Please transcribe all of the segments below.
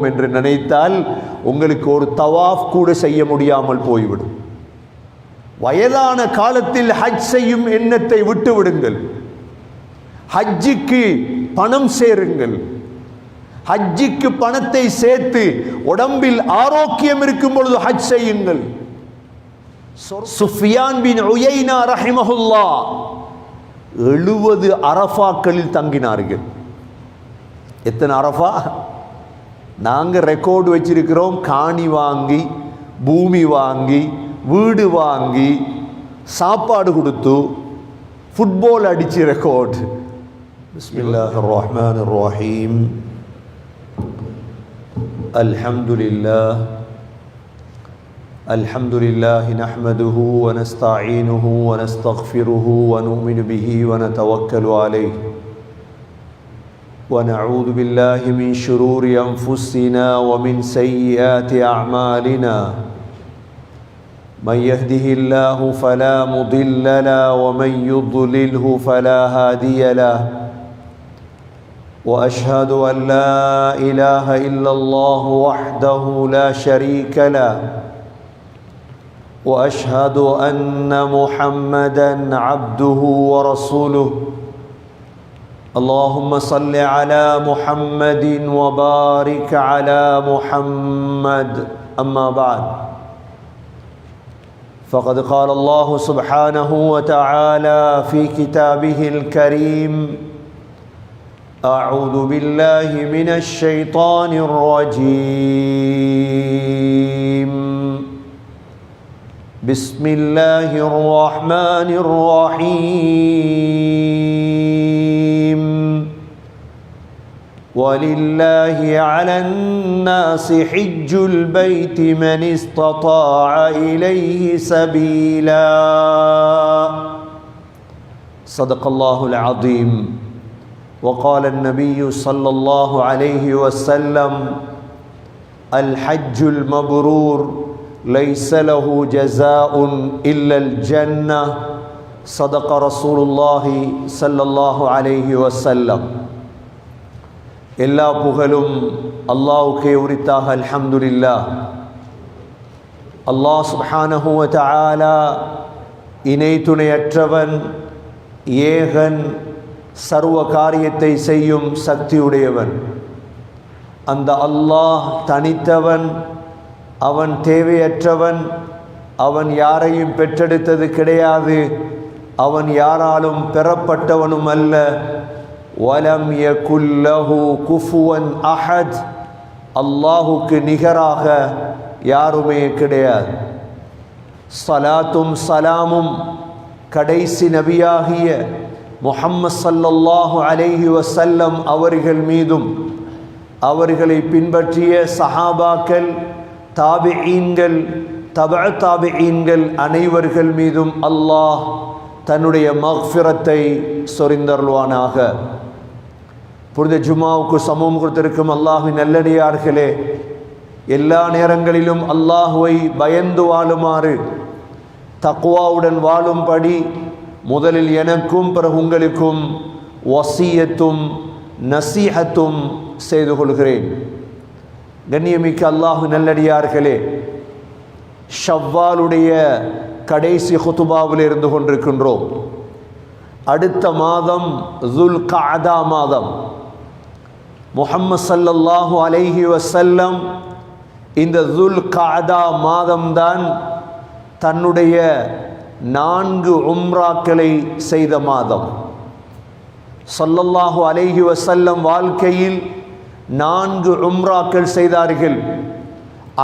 என்று நினைத்தால் உங்களுக்கு ஒரு தவாஃப் கூட செய்ய முடியாமல் போய்விடும். வயதான காலத்தில் ஹஜ் செய்யும் எண்ணத்தை விட்டு விடுங்கள். ஹஜ்ஜுக்கு பணம் சேருங்கள். ஹஜ்ஜுக்கு பணத்தை சேர்த்து உடம்பில் ஆரோக்கியம் இருக்கும் பொழுது ஹஜ் செய்யுங்கள். சுஃபியான் பின் உயைனா ரஹிமஹுல்லாஹ் 70 அரஃபாக்களில் தங்கினார்கள். எத்தனை அரஃபா? நாங்கள் ரெக்கார்டு வச்சிருக்கிறோம். காணி வாங்கி, பூமி வாங்கி, வீடு வாங்கி, சாப்பாடு கொடுத்து, ஃபுட்பால் அடிச்சு ரெக்கார்டு. பிஸ்மில்லாஹிர் ரஹ்மானிர் ரஹீம். அல்ஹம்துலில்லாஹ் அல்ஹம்துலில்லாஹி நஹ்மதுஹு வ நஸ்தஈனுஹு வ நஸ்தக்ஃபிருஹு வ நு'மினு பிஹி வ நதவக்கலு அலைஹி ونعوذ بالله من شرور أنفسنا ومن سيئات أعمالنا من يهده الله فلا مضل له ومن يضلله فلا هادي له وأشهد أن لا إله إلا الله وحده لا شريك له وأشهد أن محمدا عبده ورسوله اللهم صل على محمد وبارك على محمد أما بعد فقد قال الله سبحانه وتعالى في كتابه الكريم أعوذ بالله من الشيطان الرجيم بسم الله الرحمن الرحيم ولله على الناس حج البيت من استطاع إليه سبيلا صدق الله العظيم وقال النبي صلى الله عليه وسلم الحج المبرور ليس له جزاء إلا الجنة صدق رسول الله صلى الله عليه وسلم. எல்லா புகழும் அல்லாஹ்வுக்கே உரித்தாக. அல்ஹம்துலில்லாஹ். அல்லாஹ் சுப்ஹானஹு வ தஆலா இணை துணையற்றவன், ஏகன், சர்வ காரியத்தை செய்யும் சக்தியுடையவன். அந்த அல்லாஹ் தனித்தவன், அவன் தேவையற்றவன், அவன் யாரையும் பெற்றெடுத்தது கிடையாது, அவன் யாராலும் பெறப்பட்டவனும் அல்ல. வலம் யகுல் லஹு குஃபுவன் அஹத், அல்லாஹுக்கு நிகராக யாருமே கிடையாது. ஸலாத்தும் சலாமும் கடைசி நபியாகிய முஹம்மது ஸல்லல்லாஹு அலைஹி வஸல்லம் அவர்கள் மீதும், அவர்களை பின்பற்றிய சஹாபாக்கள், தாபிஈன்கள், தபஅ தாபிஈன்கள் அனைவர்கள் மீதும் அல்லாஹ் தன்னுடைய மக்ஃபிரத்தை சொரிந்தருள்வானாக. புனித ஜுமாவுக்கு சமூகம் கொடுத்திருக்கும் அல்லாஹ்வின் நல்லடியார்களே, எல்லா நேரங்களிலும் அல்லாஹுவை பயந்து வாழுமாறு, தக்வாவுடன் வாழும்படி முதலில் எனக்கும் பிறகு உங்களுக்கும் வசியத்தும் நசீஹத்தும் செய்து கொள்கிறேன். கண்ணியமிக்க அல்லாஹு நல்லடியார்களே, ஷவ்வாலுடைய கடைசி குதுபாவில் இருந்து கொண்டிருக்கின்றோம். அடுத்த மாதம் துல் கஅதா மாதம். முஹம்மது ஸல்லல்லாஹு அலைஹி வஸல்லம் இந்த துல் கஅதா மாதம்தான் தன்னுடைய 4 உம்ராக்களை செய்த மாதம். ஸல்லல்லாஹு அலைஹி வஸல்லம் வாழ்க்கையில் 4 உம்ராக்கள் செய்தார்கள்.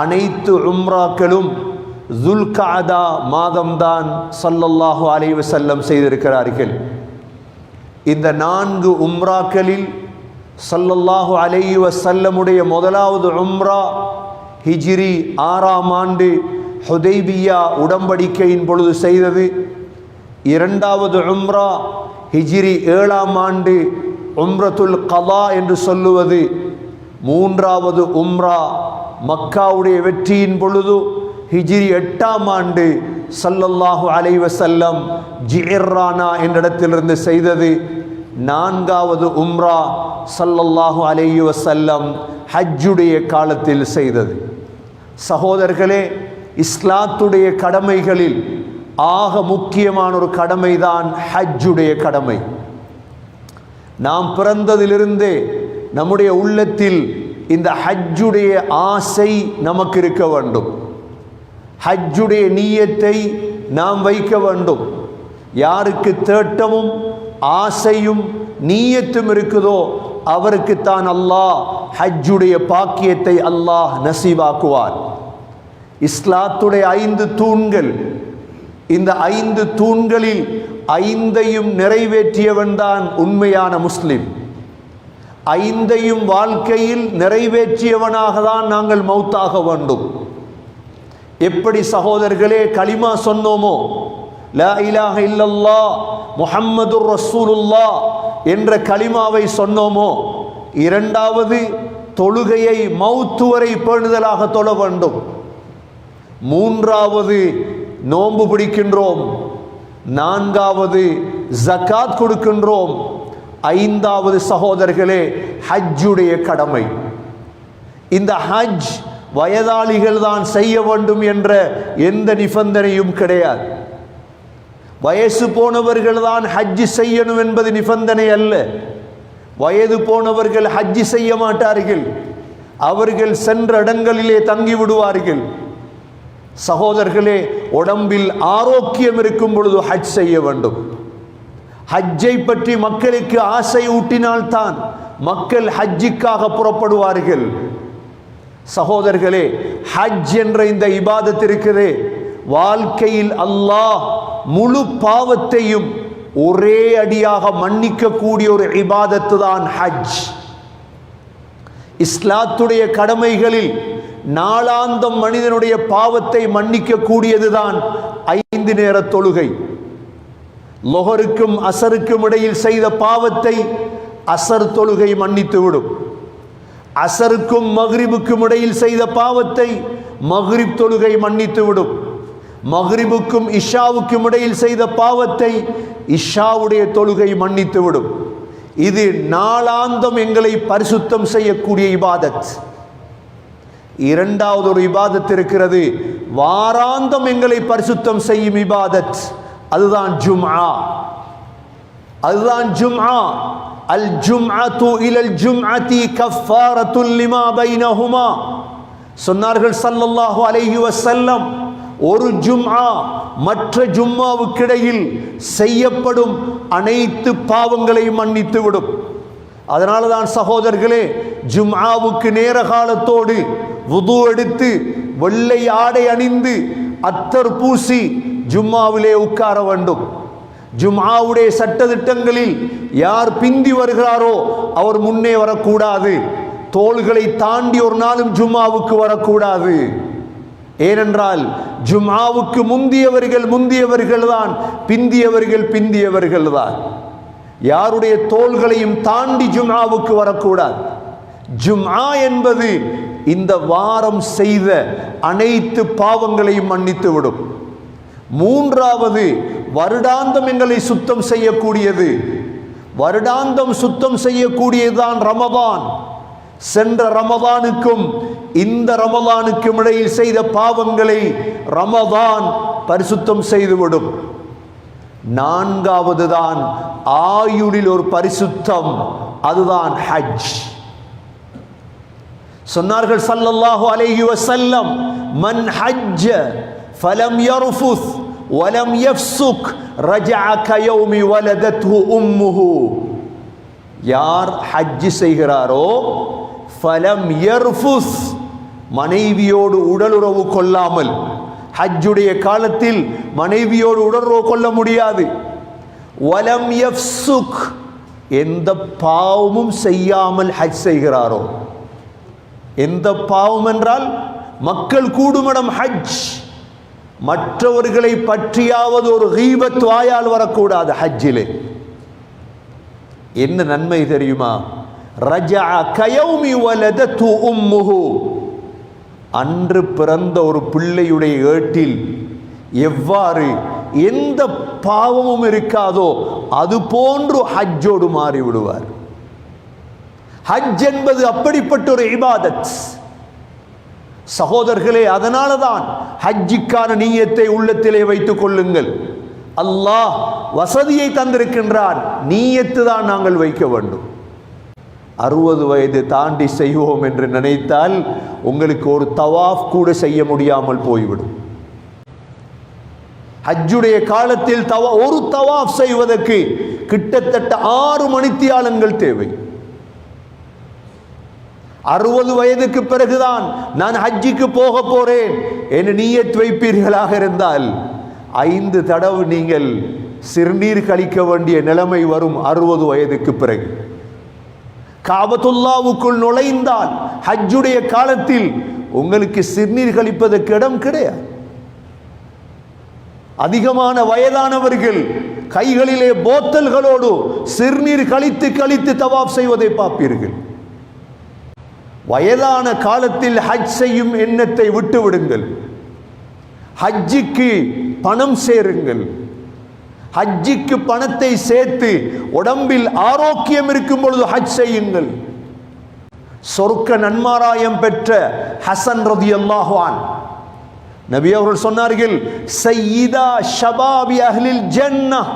அனைத்து உம்ராக்களும் துல் கஅதா மாதம்தான் ஸல்லல்லாஹு அலைஹி வஸல்லம் செய்திருக்கிறார்கள். இந்த 4 உம்ராக்களில் ஸல்லல்லாஹு அலைஹி வஸல்லமுடைய முதலாவது உம்ரா ஹிஜ்ரி 6ஆம் ஆண்டு ஹுதைபியா உடன்படிக்கையின் பொழுது செய்தது. இரண்டாவது உம்ரா ஹிஜ்ரி 7ஆம் ஆண்டு உம்ரத்துல் கதா என்று சொல்லுவது. மூன்றாவது உம்ரா மக்காவுடைய வெற்றியின் பொழுது ஹிஜ்ரி 8ஆம் ஆண்டு ஸல்லல்லாஹு அலைஹி வஸல்லம் ஜிர்ரானா என்ற இடத்திலிருந்து செய்தது. 4வது உம்ரா ஸல்லல்லாஹு அலைஹி வஸல்லம் ஹஜ்ஜுடைய காலத்தில் செய்தது. சகோதரர்களே, இஸ்லாத்துடைய கடமைகளில் ஆக முக்கியமான ஒரு கடமைதான் ஹஜ்ஜுடைய கடமை. நாம் பிறந்ததிலிருந்தே நம்முடைய உள்ளத்தில் இந்த ஹஜ்ஜுடைய ஆசை நமக்கு இருக்க வேண்டும். ஹஜ்ஜுடைய நியத்தை நாம் வைக்க வேண்டும். யாருக்கு தேட்டமும் ஆசையும் நீயத்தும் இருக்குதோ அவருக்குத்தான் அல்லாஹ் ஹஜ்ஜுடைய பாக்கியத்தை அல்லாஹ் நசீவாக்குவார். இஸ்லாத்துடைய 5 தூண்கள், இந்த 5 தூண்களில் 5ஐயும் நிறைவேற்றியவன் தான் உண்மையான முஸ்லிம். 5ஐயும் வாழ்க்கையில் நிறைவேற்றியவனாக தான் நாங்கள் மௌத்தாக வேண்டும். எப்படி சகோதரர்களே கலிமா சொன்னோமோ, லா இலாஹ இல்லல்லாஹ் முஹம்மதுர் ரசூலுல்லாஹ் என்ற கலிமாவை சொன்னோமோ, 2வது தொழுகையை மௌத்து வரை பேணுதலாக தொழ வேண்டும். 3வது நோன்பு பிடிக்கின்றோம். 4வது ஜகாத் கொடுக்கின்றோம். 5வது சகோதரர்களே ஹஜ்ஜுடைய கடமை. இந்த ஹஜ் வயதாளிகள் தான் செய்ய வேண்டும் என்ற எந்த நிபந்தனையும் கிடையாது. வயசு போனவர்கள் தான் ஹஜ் செய்யணும் என்பது நிபந்தனை அல்ல. வயது போனவர்கள் ஹஜ் செய்ய மாட்டார்கள், அவர்கள் சென்ற இடங்களிலே தங்கி விடுவார்கள். சகோதரர்களே, உடம்பில் ஆரோக்கியம் இருக்கும் பொழுது ஹஜ் செய்ய வேண்டும். ஹஜ்ஜை பற்றி மக்களுக்கு ஆசை ஊட்டினால்தான் மக்கள் ஹஜ்ஜுக்காக புறப்படுவார்கள். சகோதரர்களே, ஹஜ் என்ற இந்த இபாதத் இருக்கிறதே, வாழ்க்கையில் அல்லாஹ் முழு பாவத்தையும் ஒரே அடியாக மன்னிக்க கூடிய ஒரு இபாதத்து தான் ஹஜ். இஸ்லாத்துடைய கடமைகளில் நாளாந்தம் மனிதனுடைய பாவத்தை மன்னிக்க கூடியதுதான் 5 நேர தொழுகை. லொஹருக்கும் அசருக்கும் இடையில் செய்த பாவத்தை அசர் தொழுகை மன்னித்துவிடும். அசருக்கும் மக்ரிபுக்கும் இடையில் செய்த பாவத்தை மக்ரிப் தொழுகை மன்னித்துவிடும். மக்ரிபுக்கும் இஷாவுக்கும் இடையில் செய்த பாவத்தை இஷாவுடைய தொழுகை மன்னித்துவிடும். இது நாளாந்தம் எங்களை பரிசுத்தம் செய்யக்கூடிய இபாதத். 2வது ஒரு இபாதத் இருக்கிறது, வாராந்தம் எங்களை பரிசுத்தம் செய்யும் இபாதத். அதுதான் ஜும்ஆ. அதுதான் ஜும்ஆ. அல் ஜும்அத்து இலல் ஜும்அத்தி கஃபாரத்துல் லிமா பைனஹுமா. சொன்னார்கள் ஸல்லல்லாஹு அலைஹி வஸல்லம், ஒரு ஜும்ஆ மற்ற ஜும்மாவுக்கிடையில் செய்யப்படும் அனைத்து பாவங்களையும் மன்னித்து விடும். அதனால தான் சகோதரர்களே, ஜும்ஆவுக்கு நேர காலத்தோடு வுது எடுத்து வெள்ளை ஆடை அணிந்து அத்தர் பூசி ஜும்மாவிலே உட்கார வேண்டும். ஜும்ஆவுடைய சட்டதிட்டங்களில் யார் பிந்தி வருகிறாரோ அவர் முன்னே வரக்கூடாது. தோள்களை தாண்டி ஒரு நாளும் ஜும்ஆவுக்கு வரக்கூடாது. ஏனென்றால் ஜும்ஆவுக்கு முந்தியவர்கள் தான், பிந்தியவர்கள் தான். யாருடைய தோள்களையும் தாண்டி ஜும்ஆவுக்கு வரக்கூடாது. ஜும்ஆ என்பது இந்த வாரம் செய்த அனைத்து பாவங்களையும் மன்னித்து விடும். 3வது வருடாந்தம் எங்களை சுத்தம் செய்யக்கூடியது. வருடாந்தம் சுத்தம் செய்யக்கூடியதுதான் ரமதான். சென்ற ரமதானுக்கும் இந்த ரமதானுக்கும் இடையில் செய்த பாவங்களை ரமதான் பரிசுத்தம் செய்துவிடும். 4வது தான் ஆயுளில் ஒரு பரிசுத்தம், அதுதான் ஹஜ். சொன்னார்கள் ஸல்லல்லாஹு அலைஹி வஸல்லம், மன் ஹஜ்ஜ ஃபலம் யர்ஃபுத் வலம் யஃப்சுக் ரஜஅ கயௌமி வலதத்ஹு உம்முஹு. யார் ஹஜ் செய்கிறாரோ, ஃபலம் யர்ஃபுத், மனைவியோடு உடலுறவு கொள்ளாமல், ஹஜ்ஜுடைய காலத்தில் மனைவியோடு உடலுறவு கொள்ள முடியாது. வலம் யஃப்சுக், எந்த பாவமும் செய்யாமல் ஹஜ் செய்கிறாரோ. எந்த பாவம் என்றால் மக்கள் கூடுமிடம் ஹஜ். மற்றவர்களை பற்றியாவது ஒரு கீபத் வாயால் வரக்கூடாது ஹஜ்ஜிலே. என்ன நன்மை தெரியுமா? ரஜஅ கயௌமி வலதத்து உம்முஹு, அன்று பிறந்த ஒரு பிள்ளையுடைய ஏட்டில் எவ்வாறு எந்த பாவமும் இருக்காதோ அது போன்று ஹஜ்ஜோடு மாறி விடுவார். ஹஜ் என்பது அப்படிப்பட்ட ஒரு இபாதத் சகோதரர்களே. அதனால தான் ஹஜ்ஜிக்கான நீயத்தை உள்ளத்திலே வைத்துக் கொள்ளுங்கள். அல்லாஹ் வசதியை தந்திருக்கின்றான், நீயத்து தான் நாங்கள் வைக்க வேண்டும். 60 வயது தாண்டி செய்வோம் என்று நினைத்தால் உங்களுக்கு ஒரு தவாஃப் கூட செய்ய முடியாமல் போய்விடும். ஹஜ்ஜுடைய காலத்தில் ஒரு தவாஃப் செய்வதற்கு கிட்டத்தட்ட 6 மணித்தியாலங்கள் தேவை. 60 வயதுக்கு பிறகுதான் நான் ஹஜ்ஜிக்கு போக போறேன் என்று நீயத் வைப்பீர்களாக இருந்தால் 5 தடவை நீங்கள் சிறுநீர் கழிக்க வேண்டிய நிலைமை வரும். 60 வயதுக்கு பிறகு காபத்துல்லாவுக்குள் நுழைந்தால் ஹஜ்ஜுடைய காலத்தில் உங்களுக்கு சிறுநீர் கழிப்பதற்கு இடம் கிடையாது. அதிகமான வயதானவர்கள் கைகளிலே போத்தல்களோடு சிறுநீர் கழித்து கழித்து தவாப் செய்வதை பார்ப்பீர்கள். வயதான காலத்தில் ஹஜ் செய்யும் எண்ணத்தை விட்டு விடுங்கள். ஹஜ்ஜிக்கு பணம் சேருங்கள். ஹஜ்ஜிக்கு பணத்தை சேர்த்து உடம்பில் ஆரோக்கியம் இருக்கும் பொழுது ஹஜ் செய்யுங்கள். சொர்க்க நன்மாராயம் பெற்ற ஹசன் ரலியல்லாஹு அன்ஹு நபி அவர்கள் சொன்னார்கள், சய்யிதா ஷபாபி அஹ்லில் ஜன்னஹ்,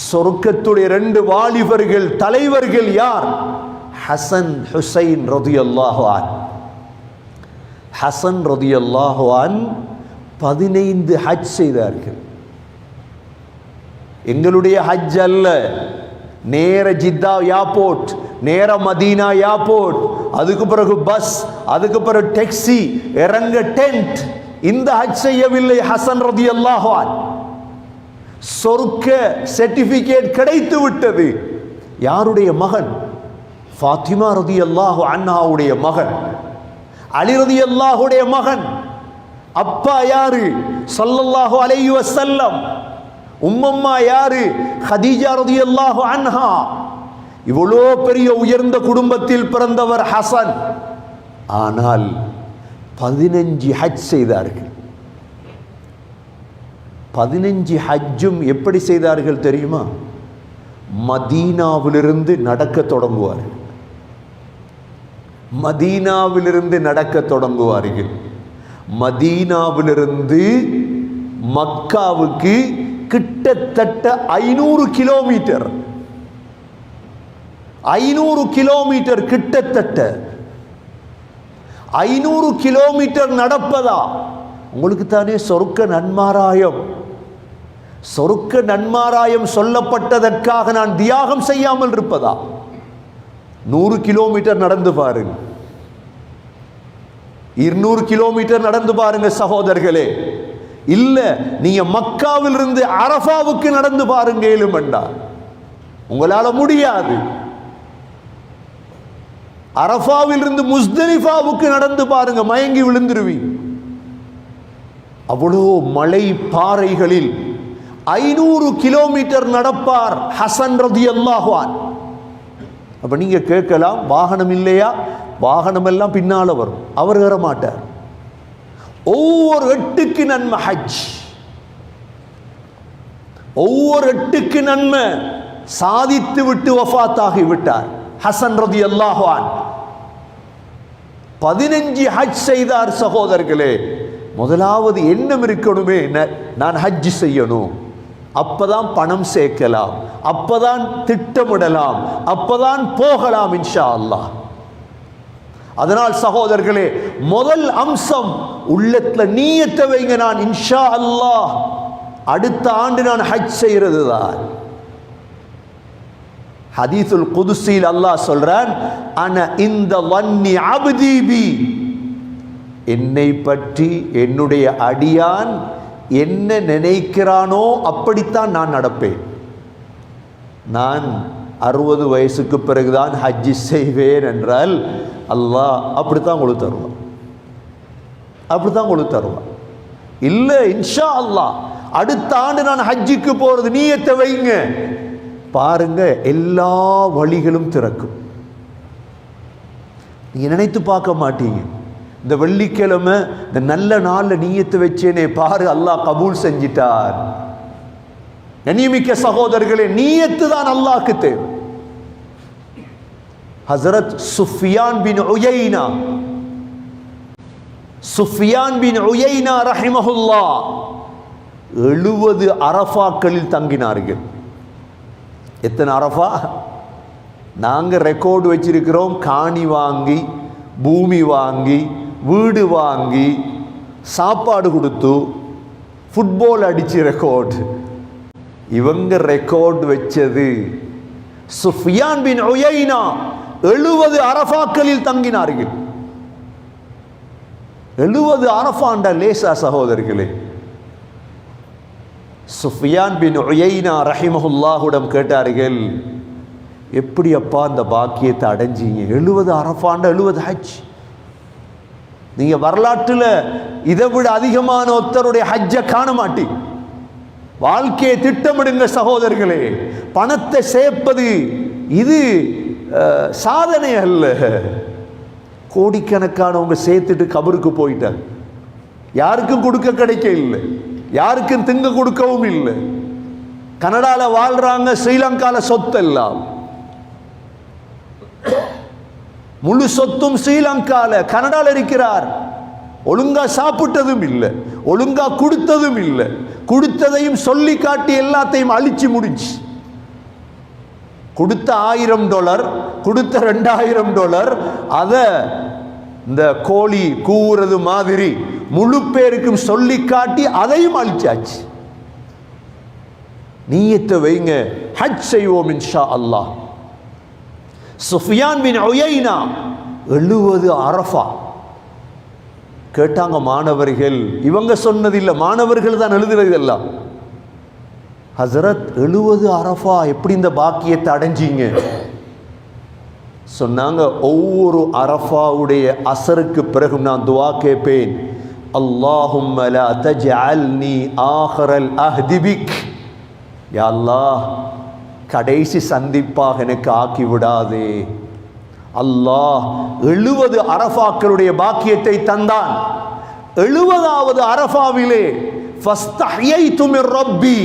சொர்க்கத்துடைய 2 வாலிபர்கள் தலைவர்கள் யார்? ஹசன் ஹுசைன் ரலியல்லாஹு அன்ஹு. ஹசன் ரலியல்லாஹு அன்ஹு 15 ஹஜ் செய்தார்கள். எங்களுடைய ஹஜ் அல்ல, நேர ஜித்தா ஏர்போர்ட், நேர மதீனா ஏர்போர்ட், அதுக்கு பிறகு பஸ், அதுக்கு பிறகு டாக்ஸி, இறங்க டென்ட். இந்த ஹஜ் செய்யவில்லை ஹசன் ரலியல்லாஹு அன்ஹு. சொர்க்க சர்டிபிகேட் கிடைத்து விட்டது. யாருடைய மகன்? ஃபாத்திமா ரலியல்லாஹு அன்ஹாவுடைய மகன், அலி ரலியல்லாஹுடைய மகன். அப்பா யாரு? ஸல்லல்லாஹு அலைஹி வஸல்லம். உம்மம்மா யாரு? ஹதீஜா ரலியல்லாஹு அன்ஹா. இவ்வளோ பெரிய உயர்ந்த குடும்பத்தில் பிறந்தவர் ஹசன். ஆனால் 15 ஹஜ் செய்தார்கள். 15 ஹஜ்ஜும் எப்படி செய்தார்கள் தெரியுமா? மதீனாவிலிருந்து நடக்க தொடங்குவார்கள். மதீனாவிலிருந்து நடக்க தொடங்குவார்கள். மதீனாவிலிருந்து மக்காவுக்கு கிட்டத்தட்ட 500 கிலோமீட்டர். 500 கிலோமீட்டர் கிட்டத்தட்ட 500 கிலோமீட்டர் நடப்பதா? உங்களுக்கு தானே சொர்க்க நன்மாராயம். சொர்க்க நன்மாராயம் சொல்லப்பட்டதற்காக நான் தியாகம் செய்யாமல் இருப்பதா? 100 கிலோமீட்டர் நடந்து பாருங்க, 200 கிலோமீட்டர் நடந்து பாருங்க சகோதரர்களே. இல்ல நீங்க மக்காவில் இருந்து அரஃபாவுக்கு நடந்து பாருங்க ஏழுமண்டா, உங்களால முடியாது. அரஃபாவில் இருந்து முஸ்தலிஃபாவுக்கு நடந்து பாருங்க, மயங்கி விழுந்துருவீங்க. அவ்வளோ மலை பாறைகளில் 500 கிலோமீட்டர் நடப்பார் ஹசன் ரலியல்லாஹு அன்ஹு. அப்ப நீங்க கேட்கலாம், வாகனம் இல்லையா? வாகனம் எல்லாம் பின்னால வரும், அவர் வர மாட்டார். ஒவ்வொரு 8க்கு நன்மை ஹஜ், ஒவ்வொரு 8க்கு நன்மை. சாதித்து விட்டு வஃபாத்தாகி விட்டார் ஹசன் ரலியல்லாஹு அன்ஹு. 15 ஹஜ் செய்தார் சகோதரர்களே. முதலாவது எண்ணம் இருக்கணுமே, நான் ஹஜ் செய்யணும். அப்பதான் பணம் சேர்க்கலாம், அப்பதான் திட்டமிடலாம், அப்பதான் போகலாம் இன்ஷா அல்லாஹ். அதனால் சகோதரர்களே, முதல் அம்சம் உள்ளத்துல நீயத்தை வைங்க, நான் இன்ஷா அல்லாஹ் அடுத்த ஆண்டு நான் ஹஜ் செய்யறது தான். ஹதீஸுல் குதுஸில் அல்லாஹ் சொல்றான், அன இந்த வன்னி அப்தி பி, என்னை பற்றி என்னுடைய அடியான் என்ன நினைக்கிறானோ அப்படித்தான் நான் நடப்பேன். நான் 60 வயசுக்கு பிறகுதான் ஹஜ் செய்வேன் என்றால் அல்லாஹ் அப்படித்தான் உங்களுக்கு தருவான், அப்படித்தான் உங்களுக்கு தருவான். இல்லை இன்ஷா அல்லாஹ் அடுத்த ஆண்டு நான் ஹஜ்ஜுக்கு போறது, நீயத்தை வைங்க. பாருங்க, எல்லா வழிகளும் திறக்கும். நீங்க நினைத்து பார்க்க மாட்டீங்க. இந்த வெள்ளிக்கிழமை இந்த நல்ல நாள்ல நீயத்தை வச்சேனே, பாரு அல்லாஹ் கபூல் செஞ்சிட்டார். கண்ணியமிக்க சகோதரர்களே, நியத்து தான் அல்லாஹ்க்கு தேவை. ஹஸரத் சுஃபியான் பின் உயைனா ரஹிமஹுல்லாஹ் 70 அரஃபாக்களில் தங்கினார்கள். எத்தனை அரஃபா? நாங்க ரெக்கார்டு வச்சிருக்கிறோம். காணி வாங்கி, பூமி வாங்கி, வீடு வாங்கி, சாப்பாடு கொடுத்து, ஃபுட்பால் அடிச்சு ரெக்கார்டு. இவங்க ரெக்கார்டு வச்சது சுஃபியான் பின் உயைனா 70 அரஃபாக்களில் தங்கினார்கள். 70 அரஃபாண்ட லேசா சகோதரர்களே. சுஃபியான் பின் உயைனா ரஹிமஹுல்லாஹுடம் கேட்டார்கள், எப்படி அப்பா அந்த பாக்கியத்தை அடைஞ்சீங்க? 70 அரஃபாண்ட 70 ஹஜ். நீங்க வரலாற்றில் இதை விட அதிகமான ஒருத்தருடைய ஹஜ்ஜை காண மாட்டீங்க. வாழ்க்கையை திட்டமிடுங்க சகோதரர்களே. பணத்தை சேர்ப்பது இது சாதனை அல்ல. கோடிக்கணக்கானவங்க சேர்த்துட்டு கபருக்கு போயிட்டாங்க. யாருக்கும் கொடுக்க கிடைக்க இல்லை, யாருக்கும் திங்க கொடுக்கவும் இல்லை. கனடால வாழ்றாங்க, ஸ்ரீலங்கால சொத்து எல்லாம், முழு சொத்தும் ஸ்ரீலங்கால, கனடால இருக்கிறார். ஒழுங்கா சாப்பிட்டதும் இல்லை, ஒழுங்கா கொடுத்ததும் இல்லை. கொடுத்ததையும் சொல்லி காட்டி எல்லாத்தையும் அழிச்சு முடிச்சு. கொடுத்த $1000, கொடுத்த $2000, அதை இந்த கோழி கூவுறது மாதிரி முழு பேருக்கும் சொல்லி காட்டி அதையும் அழிச்சாச்சு. நியத்தை வைங்க, ஹஜ் செய்வோம் இன்ஷா அல்லாஹ். சுஃபியான் பின் உயைனா 70 அரஃபா. கேட்டாங்க மாணவர்கள், இவங்க சொன்னதில்லை, மாணவர்கள் தான் எழுதுறது எல்லாம். ஹஸரத் 70 அரஃபா எப்படி இந்த பாக்கியத்தை அடைஞ்சீங்க? சொன்னாங்க, ஒவ்வொரு அரஃபாவுடைய அசருக்கு பிறகு நான் துஆ கேட்பேன், அல்லாஹும்ம லா தஜ்அல்னி ஆஹிரல் அஹ்தி பிக். யா அல்லாஹ், கடைசி சந்திப்பாக எனக்கு ஆக்கி விடாதே. அல்லாஹ் 70 அரஃபாக்களுடைய பாக்கியத்தை தந்தான். 70வது அரஃபாவிலே ஃபஸ்தஹ்யைது மிர் ரப்பி,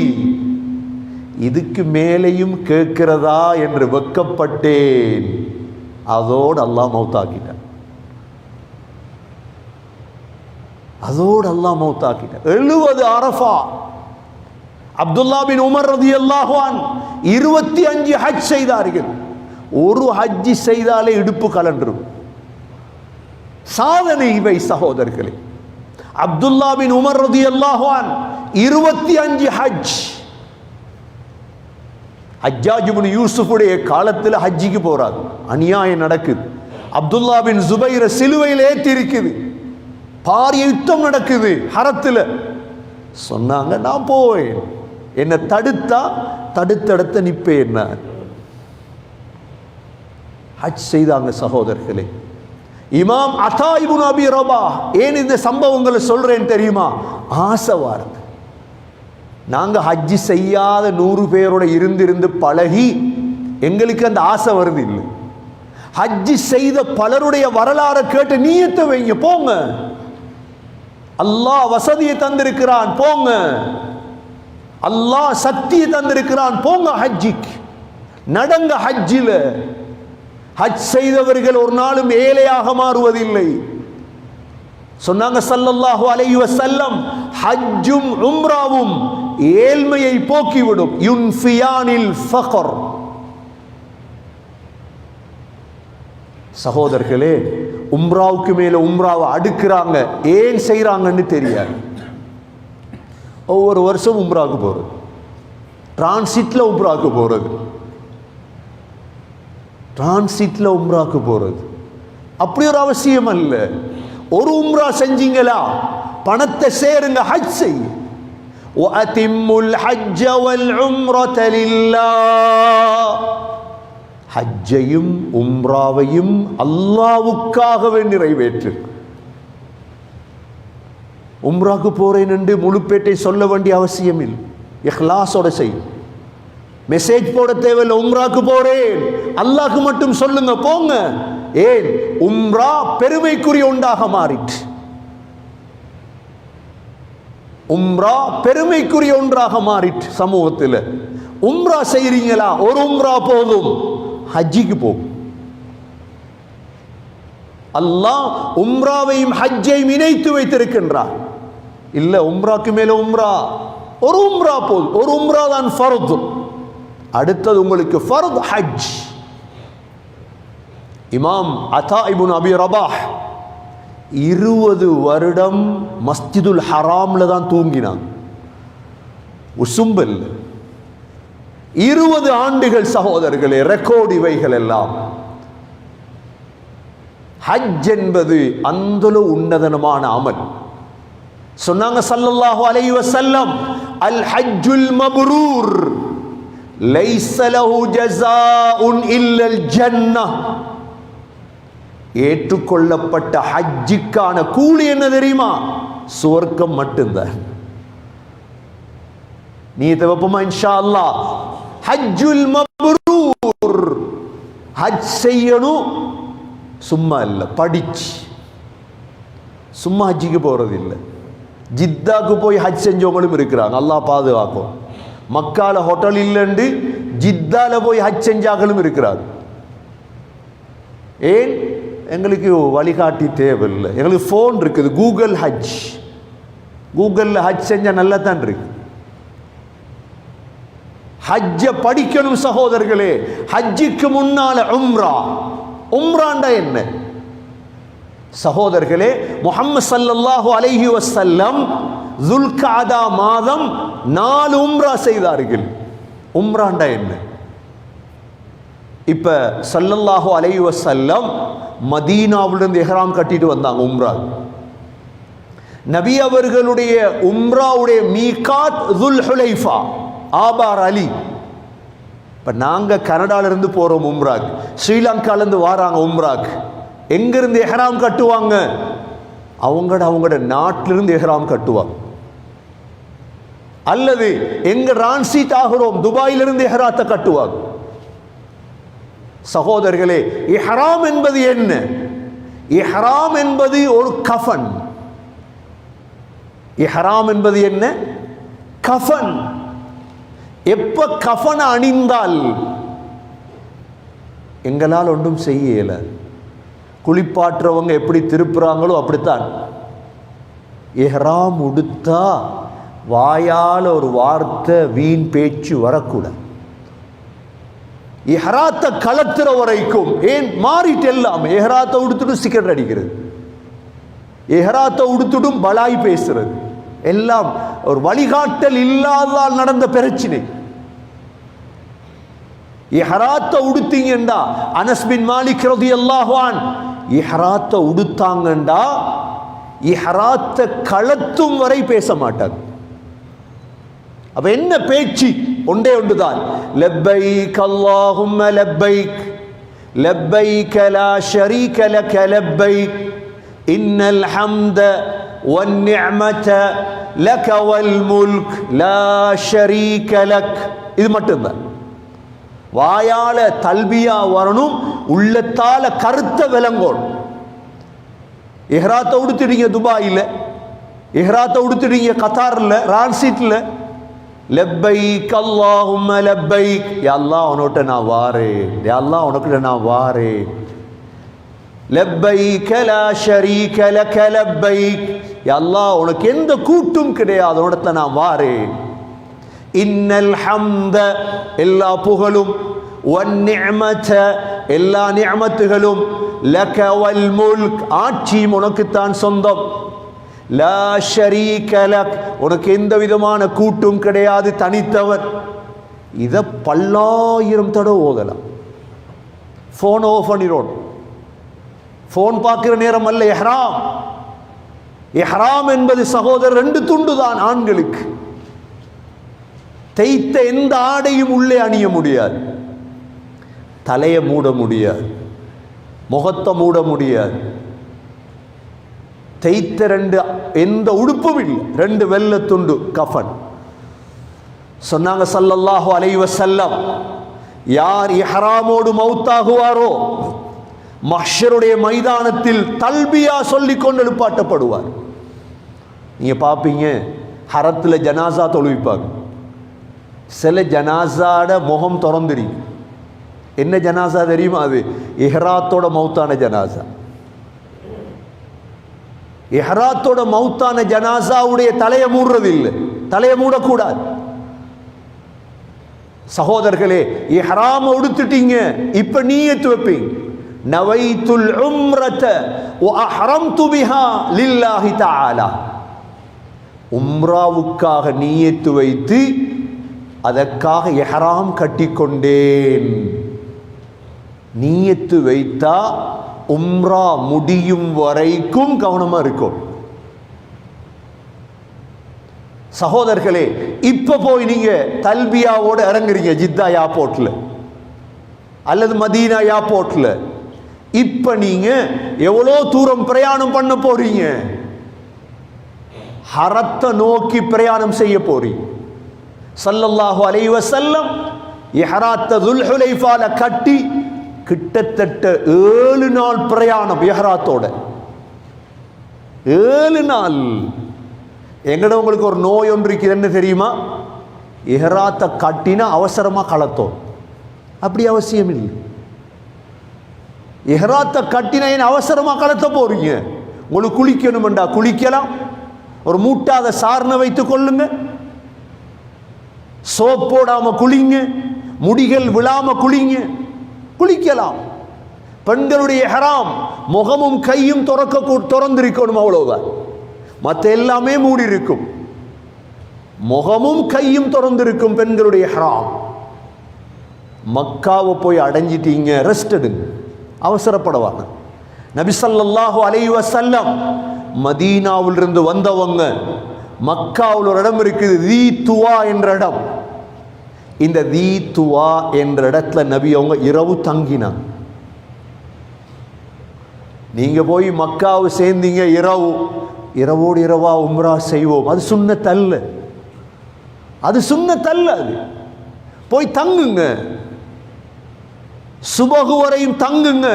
இதுக்கு மேலேயும் கேட்கிறதா என்று வெட்கப்பட்டேன். அதோடு அல்லாஹ் மௌத்தாக்கிட்டான். அதோடு அல்லாஹ் மௌத்தாக்கிட்டான். 70 அரஃபா. அப்துல்லா பின் உமர் ரலியல்லாஹு அன்ஹு 25 ஹஜ் செய்தார்கள். ஒரு ஹஜ்ஜி செய்தாலே இடுப்பு கலன்றும். சாதனை இவை சகோதரர்களே. அப்துல்லா பின் உமர் ரலியல்லாஹு அன்ஹு 25 ஹஜ். ஹஜ்ஜாஜ் இப்னு யூசுஃபுடைய காலத்தில் ஹஜ்ஜிக்கு போறாங்க. அநியாயம் நடக்குது. அப்துல்லா பின் ஜுபைர சிலுவையில் ஏற்றி இருக்குது. பாரிய யுத்தம் நடக்குது ஹரத்தில். சொன்னாங்க, நான் போவேன், என்னை தடுத்தா தடுத்தடுத்த நிப்பேன். ஹஜ் செய்தாங்க சகோதரர்களே. இமாம் அதா இப்னு அபி ரபாஹ், ஏன் இந்த சம்பவங்களை சொல்றேன் தெரியுமா? ஆசை வார்த்தை. நாங்க ஹஜ் செய்யாத 100 பேரோட இருந்து பழகி எங்களுக்கு அந்த ஆசை வருது இல்லை. ஹஜ் செய்த பலருடைய வரலாறை கேட்டு நியத்தை வைங்க, போங்க. அல்லாஹ் வசதியை தந்திருக்கிறான், போங்க. அல்லாஹ் சக்தியை தந்திருக்கிறான், போங்க ஹஜ்ஜிக்கு. நடங்க ஹஜ்ஜில். ஹஜ் செய்தவர்கள் ஒரு நாளும் ஏழையாக மாறுவதில்லை. சொன்னாங்க ஸல்லல்லாஹு அலைஹி வஸல்லம், ஹஜ்ஜும் உம்ராவும் ஏழ்மையை போக்கிவிடும். யுன்ஃபியானில் ஃபக்ர். சகோதரர்களே, உம்ராவுக்கு மேல உம்ராவை அடுக்கிறாங்க. ஏன் செய்யறாங்கன்னு தெரியாது. ஒவ்வொரு வருஷம் உம்ராவுக்கு போறது, டிரான்சிட்ல உம்ராவுக்கு போறது, டிரான்சிட்ல உம்ராவுக்கு போறது அப்படி ஒரு அவசியம் அல்ல. ஒரு உம்ரா செஞ்சீங்களா, பணத்தை சேருங்க, ஹஜ் செய்ய. வஅதிம்முல் ஹஜ்ஜ வல் உம்ரத லில்லாஹ். ஹஜ்ஜையும் உம்ராவையும் அல்லாஹ்வுக்காகவே நிறைவேற்று. உம்ராக்கு போறேன் என்று முழுப்பேட்டை சொல்ல வேண்டிய அவசியம் இல்லை. இஹ்லாஸோட செய்யும். மெசேஜ் போட தேவையில்லை. உம்ராக்கு போறேன், அல்லாஹ்க்கு மட்டும் சொல்லுங்க, போங்க. ஏன்? உம்ரா பெருமைக்குரிய ஒன்றாக மாறிற்று. உம்ரா பெருமைக்குரிய ஒன்றாக மாறிட்டு சமூகத்தில். உம்ரா செய்றீங்களா? ஒரு உம்ரா போதும், ஹஜ்ஜிக்கு போகும். அல்லாஹ் உம்ராவையும் ஹஜ்ஜையும் இணைத்து வைத்திருக்கின்றார். இல்ல உம்ராக்கு மேல உம்ரா, ஒரு உம்ரா போதும், ஒரு உம்ரா தான் ஃபர்து. அடுத்தது உங்களுக்கு ஃபர்து ஹஜ். இமாம் அதா இப்னு அபி ரபாஹ் 20 வருடம் மஸ்ஜிதுல் ஹராம்ல தான் தூங்கினான், உசும்பல். 20 ஆண்டுகள் சகோதரர்களே, ரெக்கார்ட் இவைகள் எல்லாம். ஹஜ் என்பது அந்த உன்னதமான அமல். சொன்னாங்க ஸல்லல்லாஹு அலைஹி வஸல்லம், அல் ஹஜ்ஜுல் மப்ரூர் லைஸ லஹு ஜஸாஉன் இல்லல் ஜன்னஹ். ஏற்றுக்கொள்ளப்பட்ட ஹஜ்ஜுக்கான கூலி என்ன தெரியுமா? சுவர்க்கம் மட்டும்தான். நீ தவப்பமா இன்ஷா அல்லாஹ். ஹஜ்ஜுல் மப்ரூர், ஹஜ் செய்யணும், சும்மா இல்லை, படிச்சு. சும்மா ஹஜ்ஜிக்கு போறது இல்லை. ஜித்தாக்கு போய் ஹஜ் செஞ்சவங்களும் இருக்கிறாங்க, அல்லாஹ் பாதுகாக்கும். மக்கால ஹோட்டல் இல்லைண்டு ஜித்தால போய் ஹஜ் செஞ்சாக்களும் இருக்கிறாங்க. ஏன்? எங்களுக்கு வழிகாட்டி தேவையில்லை, எங்களுக்கு ஃபோன் இருக்குது, கூகுள் ஹஜ். கூகுளில் ஹஜ் செஞ்சால் நல்லா தான் இருக்கு. ஹஜ்ஜை படிக்கணும் சகோதரர்களே. ஹஜ்ஜுக்கு முன்னால உம்ரா. உம்ராண்டா என்ன சகோதரர்களே? முஹம்மது ஸல்லல்லாஹு அலைஹி வஸல்லம் ஸுல்கஅதா மாதம் 4 உம்ரா செய்தார்கள். உம்ராண்டா என்ன? இப்ப ஸல்லல்லாஹு அலைஹி வஸல்லம் மதீனாவிலிருந்து இஹ்ராம் கட்டிட்டு வந்தாங்க உம்ரா. நபி அவர்களுடைய உம்ராவுடைய மீகாத் துல் ஹுலைஃபா, ஆபார் அலி. இப்போ நாங்கள் கனடாவிலிருந்து போகிறோம் உம்ராக், ஸ்ரீலங்காலேருந்து வராங்க உம்ராக். எங்கிருந்து எஹ்ராம் கட்டுவாங்க? அவங்களோட நாட்டிலிருந்து எஹ்ராம் கட்டுவாங்க. அல்லது எங்க டிரான்சிட் ஆகிறோம் துபாயிலிருந்து எஹ்ராத்தை கட்டுவாங்க. சகோதரர்களே, இஹ்ராம் என்பது என்ன? இஹ்ராம் என்பது ஒரு கஃபன். இஹ்ராம் என்பது என்ன? கஃபன். எப்ப கஃபனை அணிந்தால் எங்களால் ஒன்றும் செய்யல. குளிப்பாற்றுறவங்க எப்படி திருப்புறாங்களோ அப்படித்தான். இஹ்ராம் உடுத்தா வாயால் ஒரு வார்த்தை வீண் பேச்சு வரக்கூடாது. இஹ்ராத்தை கலத்துற வரைக்கும். ஏன் மாறிட்டு எல்லாம் இஹ்ராத்தை உடுத்துட்டு சிகரெட் அடிக்கிறது, இஹ்ராத்தை உடுத்துட்டும் பலாய் பேசுறது, எல்லாம் ஒரு வழிகாட்டல் இல்லாததால் நடந்த பிரச்சனை. இஹ்ராத்தை உடுத்தீங்கண்டா, அனஸ் பின் மாலிக் ரலியல்லாஹு அன்ஹு இஹ்ராத்தை உடுத்தாங்கண்டா இஹ்ராத்தை கலத்தும் வரை பேச மாட்டாங்க. அப்ப என்ன பேச்சு? ஒன்றே ஒன்றுதான், லப்பைக் அல்லாஹும்ம லப்பைக் லப்பைக் லா ஷரீக லக லப்பைக் இன்னல் ஹம்த வன் நிஅமத லக வல் முல்க் லா ஷரீக லக். இது மட்டும்தான். வாயால தல்பியா வரணும், உள்ளத்தால கருத்த விளங்கணும். இஹ்ராத்தை உடுத்துறீங்க துபாயில, இஹ்ராத்தை உடுத்துறீங்க கத்தார்ல, ரான்சீட்ல, லப்பைக் அல்லாஹும்ம லப்பைக், யா அல்லாஹ் உனோட்ட நான் வாரேன், யா அல்லாஹ் உனக்கிட்ட நான் வாரேன். லப்பைக் லா ஷரீக லக லப்பைக், யா அல்லாஹ் உனக்கு எந்த கூட்டும் கிடையாது, உனட்ட நான் வாரேன். இன்னல் ஹம்த எல்லா புகழும், வன் நிஅமத எல்லா நிஅமத்துகளும், லக வல் முல்க் ஆட்சியும் உனக்குத்தான் சொந்தம், லா ஷரீக லக் உனக்கு எந்த விதமான கூட்டும் கிடையாது, தனித்தவன். இதை 1000 தடவை ஓதலாம். Phone off பண்ணிரோம். ஃபோன் பார்க்கிற நேரம் அல்ல இஹ்ராம். இஹ்ராம் என்பது சகோதரர் 2 துண்டு தான் ஆண்களுக்கு. தைத்த எந்த ஆடையும் உள்ளே அணிய முடியாது, தலையை மூட முடியாது, முகத்தை மூட முடியாது. தைத்த 2 எந்த உடுப்பும் இல்லை, 2 வெள்ளை துண்டு கஃபன். சொன்னாங்க ஸல்லல்லாஹு அலைஹி வஸல்லம், யார் இஹ்ராமோடு மௌத்தாகுவாரோ மஹ்ஷருடைய மைதானத்தில் தல்பியா சொல்லிக் கொண்டு எழுப்பாட்டப்படுவார். நீங்க பார்ப்பீங்க ஹரத்தில் ஜனாசா தொழுவிப்பாங்க. சில ஜனாசாட முகம் திறந்துரி. என்ன ஜனாசா தெரியுமா? அது இஹ்ராத்தோட மௌத்தான ஜனாசா. இஹ்ராத்தோட மௌத்தான ஜனாசாவுடைய தலையை மூடுறது இல்லை, தலையை மூடக்கூடாது. சகோதரர்களே, இஹ்ராம் உடுத்துட்டீங்க, இப்ப நியத் வைப்பீங்க. நவைத்துல் உம்ரத வ அஹ்ரம்து பிஹா லில்லாஹி தஆலா. உம்ராவுக்காக நியத்து வைத்து அதற்காக இஹ்ராம் கட்டிக்கொண்டேன். நியத்து வைத்தா உம்ரா முடியும் வரைக்கும் கவனமா இருக்கும். சகோதரர்களே, இப்ப போய் நீங்க தல்பியாவோட இறங்குறீங்க ஜித்தா ஏர்போர்ட்ல அல்லது மதீனா ஏர்போர்ட்ல. இப்ப நீங்க எவ்வளோ தூரம் பிரயாணம் பண்ண போறீங்க? ஹரத்தை நோக்கி பிரயாணம் செய்ய போறீங்க. ஸல்லல்லாஹு அலைஹி வஸல்லம் இஹ்ராத்த துல்ஹுலைஃபால கட்டி கிட்டத்தட்ட 7 நாள் பிரயாணம் இஹ்ராத்தோட. 7 நாள். எங்கட உங்களுக்கு ஒரு நோய் ஒன்று இருக்குது, என்ன தெரியுமா? இஹ்ராத்தை கட்டினா அவசரமா கலத்தோம். அப்படி அவசியம் இல்லை. இஹ்ராத்தை கட்டினா ஏன் அவசரமா கலத்த போறீங்க? உங்களுக்கு குளிக்கணும்டா குளிக்கலாம். ஒரு மூட்டாத சாரணை வைத்துக் கொள்ளுங்க. சோப் போடாம குளிங்க, முடிகள் விழாம குளிங்க, குளிக்கலாம். பெண்களுடைய இஹ்ராம் முகமும் கையும் திறந்திருக்கணும், அவ்வளவுதான். மற்ற எல்லாமே மூடி இருக்கும். முகமும் கையும் திறந்திருக்கும் பெண்களுடைய இஹ்ராம். மக்காவை போய் அடைஞ்சிட்டீங்க, ரெஸ்ட் எடுங்க, அவசரப்படவாங்க. நபி ஸல்லல்லாஹு அலைஹி வஸல்லம் மதீனாவிலிருந்து வந்தவங்க, மக்காவில் ஒரு இடம் இருக்குது, தி துவா என்ற இடம். இந்த தி துவா என்ற இடத்துல நபி அவங்க இரவு தங்கினாங்க. நீங்க போய் மக்காவை சேர்ந்தீங்க, இரவோடு இரவா உம்ரா செய்வோம், அது சுன்னத்தல்ல, அது சுன்னத்தல்ல. அது போய் தங்குங்க, சுபஹு வரையும் தங்குங்க.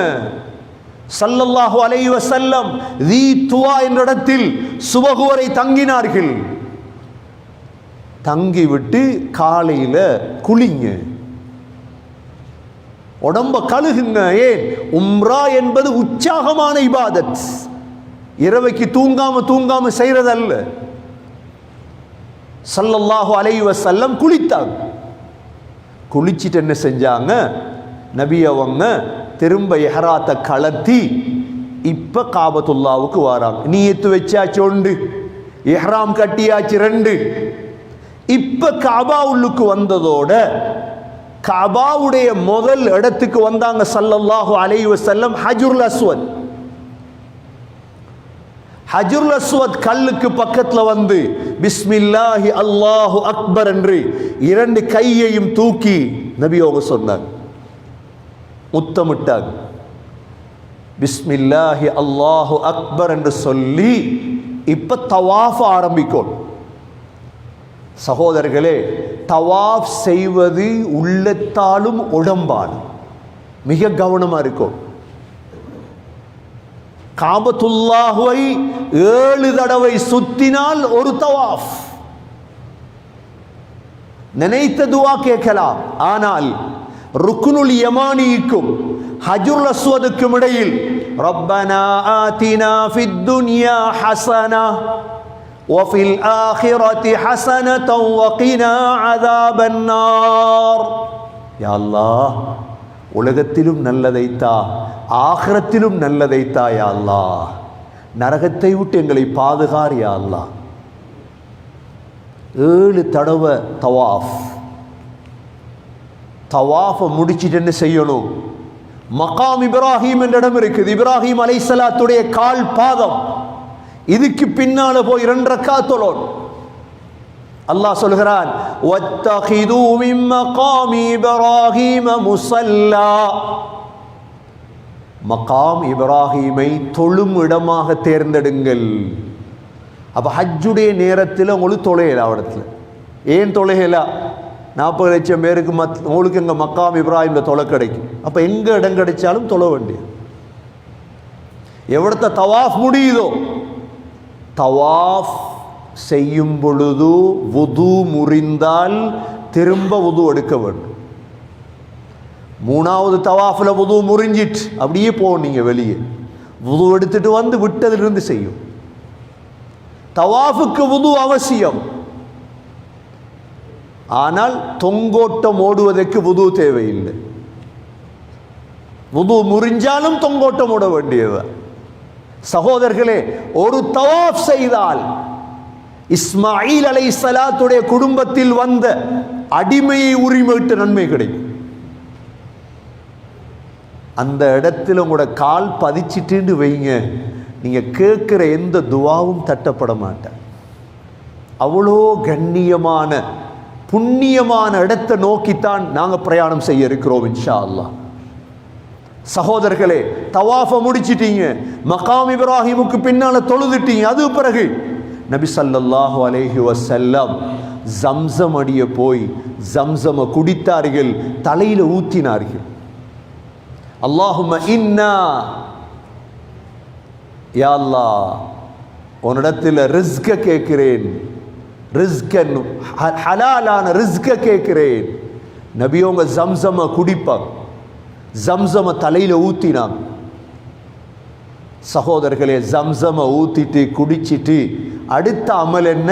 ஸல்லல்லாஹு அலைஹி வஸல்லம் தி துவா என்ற இடத்தில் சுபஹு வரை தங்கினார்கள். தங்கிவிட்டு காலையில குளிங்க, உடம்ப கழுகுங்க. ஏன்? உம்ரா என்பது உற்சாகமான இபாதத். இரவைக்கு தூங்காம செய்யறதல்ல. ஸல்லல்லாஹு அலைஹி வஸல்லம் குளித்தாங்க. குளிச்சிட்டு என்ன செஞ்சாங்க? நபி அவங்க திரும்ப இஹ்ராத்தை கலத்தி இப்ப காபத்துல்லாவுக்கு வராங்க. நியத்து வச்சாச்சு 1, இஹ்ராம் கட்டியாச்சு 2. இப்ப காபா உள்ளுக்கு வந்ததோட காபாவுடைய முதல் இடத்துக்கு வந்தாங்க ஸல்லல்லாஹு அலைஹி வஸல்லம். ஹஜ்ருல் அஸ்வத், ஹஜ்ருல் அஸ்வத் கல்லுக்கு பக்கத்துல வந்து பிஸ்மில்லாஹி அல்லாஹு அக்பர் என்று 2 கையையும் தூக்கி நபி அவங்க சொன்னாங்க, முத்தமிட்டாங்க. பிஸ்மில்லாஹி அல்லாஹு அக்பர் என்று சொல்லி இப்ப தவாஃப் ஆரம்பிக்கும். சகோதரர்களே, தவாஃப் செய்வது உள்ளத்தாலும் உடம்பாலும் மிக கவனமா இருக்கும். காபத்துல்லாஹுவை 7 தடவை சுத்தினால் ஒரு தவாஃப். நினைத்த துவா கேட்கலாம். ஆனால் ருக்குனுல் யமானிக்கும் ஹஜ்ருல் அஸ்வதுக்கும் இடையில் ரப்பனா ஆதினா ஃபித் துன்யா ஹஸனா வ ஃபில் ஆখিরাতি ஹஸனதன் வ கினா அஸாபன் நார். யா அல்லாஹ், உலகத்திலும் நல்லதைத்தா, ஆகிரத்திலும் நல்லதைத்தா யா அல்லாஹ். நரகத்தை விட்டு எங்களை பாதுகார் யா அல்லாஹ். 7 தடவை தவாஃப். தவாஃபை முடிச்சிட்டு என்ன செய்யணும்? மகாம் இப்ராஹிம் என்ற இடம் இருக்குது. இப்ராஹிம் அலைஹிஸ்ஸலாத்துடைய கால் பாதம். இதுக்கு பின்னால போய் 2 ரக்காத் தொழணும். அல்லாஹ் சொல்கிறான், வத்தகிது மின் மகாமி இப்ராஹிம முஸல்லா. மகாம் இப்ராஹிமை தொழும் இடமாக தேர்ந்தெடுங்கள். அப்ப ஹஜ்ஜுடைய நேரத்தில் உங்களுக்கு தொலையலாம். இடத்துல ஏன் தொலையலாம்? 40 லட்சம் பேருக்கு உங்களுக்கு எங்க மக்காம் இப்ராஹிம்ல தொலை கிடைக்கும். அப்ப எங்க இடம் கிடைச்சாலும் தொழ வேண்டிய. எவ்வளத்த தவாஃப் முடியுதோ, தவாஃப் செய்யும் பொழுது வுது முறிந்தால் திரும்ப வுது எடுக்க வேண்டும். மூணாவது தவாஃபில் வுது முறிஞ்சிட்டு அப்படியே போனீங்க வெளியே, வுது எடுத்துட்டு வந்து விட்டதிலிருந்து செய்யும். தவாஃபுக்கு வுது அவசியம், ஆனால் தொங்கோட்டம் ஓடுவதற்கு வுது தேவையில்லை. வுது முறிஞ்சாலும் தொங்கோட்டம் ஓட வேண்டியது. சகோதரர்களே, ஒரு தவாஃப் செய்தால் இஸ்மாயில் அலைஹிஸ்ஸலாத்துடைய குடும்பத்தில் வந்த அடிமையை உரிமையிட்ட நன்மை கிடைக்கும். அந்த இடத்துல உங்களோட கால் பதிச்சிட்டு வைங்க, நீங்க கேட்கிற எந்த துவாவும் தட்டப்பட மாட்டேன். அவ்வளோ கண்ணியமான புண்ணியமான இடத்தை நோக்கித்தான் நாங்கள் பிரயாணம் செய்ய இருக்கிறோம் இன்ஷா அல்லாஹ். சகோதரர்களே, தவாஃப முடிச்சிட்டீங்க, மகாம் இப்ராஹிமுக்கு பின்னால தொழுதுட்டீங்க. அது பிறகு நபி ஸல்லல்லாஹு அலைஹி வஸல்லம் ஜம்சம் அடிய போய் ஜம்சம குடித்தார்கள், தலையில ஊத்தினார்கள். அல்லாஹும்ம இன்னா, யா அல்லாஹ் உன்னிடத்தில் ரிஸ்க கேட்கிறேன், ரிஸ்கன் ஹலாலான ரிஸ்க கேட்கிறேன். நபியோங்க ஜம்சம குடிப்பாங்க, ஜம்சம தலையில ஊத்தினாங்க. சகோதரர்களே, ஜம்சம ஊத்திட்டு குடிச்சிட்டு அடுத்த அமல் என்ன?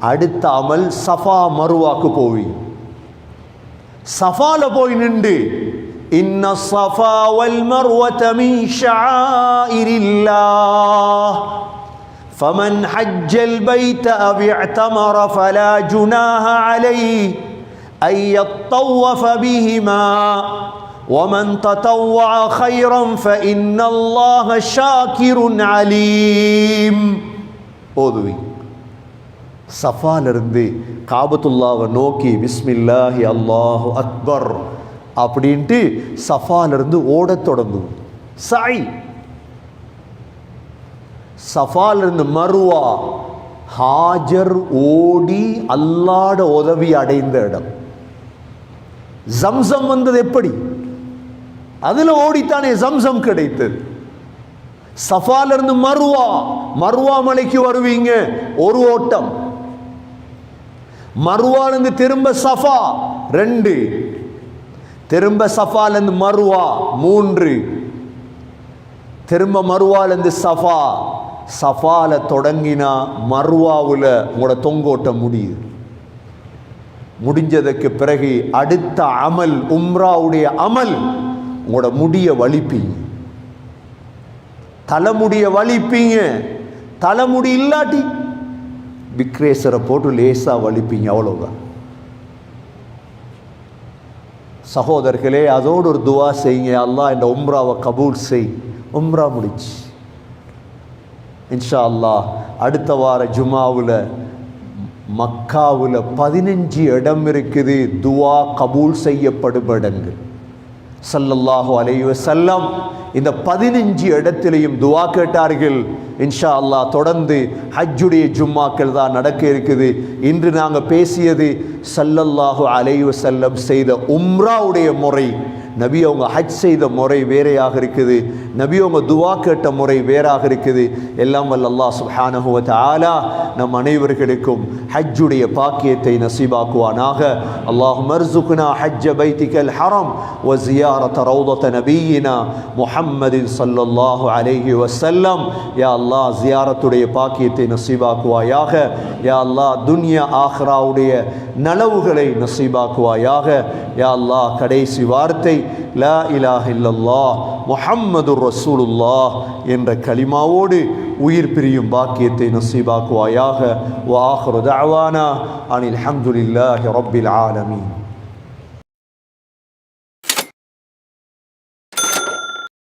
அடுத்த அமல் சஃபா மருவாக்கு போய் சஃபால போய் நின்று இன்ன ஸஃபா வல் மர்வத மின் ஷஆயிரில்லாஹ் فمن حج البيت أو اعتمر فلا جناح عليه أن يطوف بهما ومن تطوع خيرا فإن الله شاكر عليم. ஓதுவி சஃபாலிருந்து காபத்துல்லாவை நோக்கி பிஸ்மில்லாஹி அல்லாஹு அக்பர் அப்படின்ட்டு சஃபாலிருந்து ஓடத் தொடங்கும். சாய் சஃபாலிருந்து மருவா ஹாஜர் ஓடி அல்லாட உதவி அடைந்த இடம். ஜம்சம் வந்தது எப்படி? அதுல ஓடித்தானே ஜம்சம் கிடைத்தது. சஃபாலிருந்து மருவா, மருவா மலைக்கு வருவீங்க, ஒரு ஓட்டம். மருவாலிருந்து திரும்ப சஃபா 2, திரும்ப சஃபாலிருந்து மருவா 3, திரும்ப மருவாலிருந்து சஃபா. சஃபால தொடங்கினா மருவாவில் உங்களோட தொங்கோட்டம் முடியுது. முடிஞ்சதுக்கு பிறகு அடுத்த அமல் உம்ராவுடைய அமல், உங்களோட முடிய வலிப்பீங்க, தலைமுடிய வலிப்பீங்க. தலைமுடி இல்லாட்டி விக்ரேசரை போட்டு லேசா வலிப்பீங்க, அவ்வளவுதான். சகோதரர்களே, அதோடு ஒரு துவா செய்யுங்க, அல்லாஹ் இந்த உம்ராவை கபூல் செய். உம்ரா முடிச்சு இன்ஷா அல்லாஹ் அடுத்த வார ஜுமாவில் மக்காவில் 15 இடம் இருக்குது துவா கபூல் செய்யப்படும் இடங்கள். ஸல்லல்லாஹு அலைஹி வஸல்லம் இந்த 15 இடத்திலையும் துவா கேட்டார்கள். இன்ஷா அல்லாஹ் தொடர்ந்து ஹஜ்ஜுடைய ஜும்மாக்கள் தான் நடக்க இருக்குது. இன்று நாங்கள் பேசியது ஸல்லல்லாஹு அலைஹி வஸல்லம் செய்த உம்ராவுடைய முறை. நபி அவங்க ஹஜ் செய்த முறை வேறையாக இருக்குது, நபி அவங்க துவா கேட்ட முறை வேறாக இருக்குது. எல்லாம் வல்ல அல்லாஹ் சுப்ஹானஹு வ தஆலா நம் அனைவர்களுக்கும் ஹஜ்ஜுடைய பாக்கியத்தை நசீபாக்குவானாக. அல்லாஹும்ம அர்ஸுக்னா ஹஜ்ஜ பைத்திகல் ஹரம் வ ஜியாரத ரௌதத நபியினா முஹம்மதின் ஸல்லல்லாஹு அலைஹி வஸல்லம். யா அல்லாஹ் ஜியாரத்துடைய பாக்கியத்தை நசீபாக்குவாயாக. யா அல்லாஹ் துன்யா ஆஹிராவுடைய நலவுகளை நசீபாக்குவாயாக. யா அல்லாஹ் கடைசி வார்த்தை லா இலாஹ இல்லல்லாஹ் முஹம்மதுர் ரசூலுல்லாஹ் என்ற கலிமாவோடு உயிர் பிரியும் பாக்கியத்தை நசீபாக்குவாயாக. வ ஆகிரு தஅவானா அனில் ஹம்துலில்லாஹி ரப்பில் ஆலமீன்.